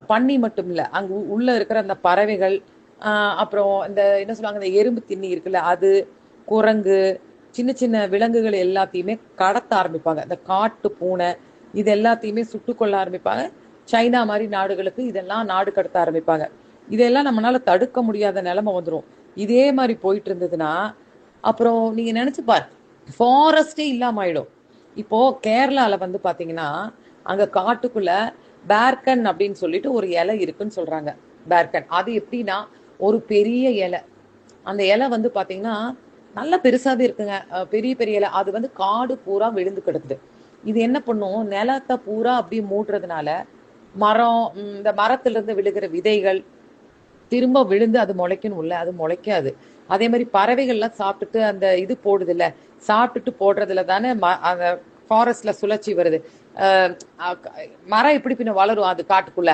பன்னி மட்டும் இல்ல, அங்க உள்ள இருக்கிற அந்த பறவைகள், அப்புறம் இந்த என்ன சொல்லுவாங்க, இந்த எறும்பு தின்னி இருக்குல்ல அது, குரங்கு, சின்ன சின்ன விலங்குகள் எல்லாத்தையுமே கடத்த ஆரம்பிப்பாங்க. இந்த காட்டு பூனை இது எல்லாத்தையுமே சுட்டுக் கொள்ள ஆரம்பிப்பாங்க. சைனா மாதிரி நாடுகளுக்கு இதெல்லாம் நாடு கடத்த ஆரம்பிப்பாங்க. இதெல்லாம் நம்மளால தடுக்க முடியாத நிலைமை வந்துரும். இதே மாதிரி போயிட்டு இருந்ததுன்னா அப்புறம் நீங்க நினைச்சு பாரு, ஃபாரஸ்டே இல்லாம ஆயிடும். இப்போ கேரளால வந்து பாத்தீங்கன்னா அங்க காட்டுக்குள்ள பேர்கன் அப்படின்னு சொல்லிட்டு ஒரு இலை இருக்குன்னு சொல்றாங்க. பேர்கன் அது எப்படின்னா ஒரு பெரிய இலை. அந்த இலை வந்து பாத்தீங்கன்னா நல்ல பெருசாவே இருக்குங்க. பெரிய பெரிய இலை. அது வந்து காடு பூரா விழுந்து கிடக்குது. இது என்ன பண்ணும், நிலத்தை பூரா அப்படியே மூடுறதுனால மரம், இந்த மரத்துல இருந்து விழுகிற விதைகள் திரும்ப விழுந்து அது முளைக்கணும் இல்ல, அது முளைக்காது. அதே மாதிரி பறவைகள்லாம் சாப்பிட்டுட்டு அந்த இது போடுது இல்ல, சாப்பிட்டுட்டு போடுறதுல தானே அந்த ஃபாரஸ்ட்ல சுழற்சி வருது. அஹ் அஹ் மரம் எப்படி பின்ன வளரும் அது காட்டுக்குள்ள?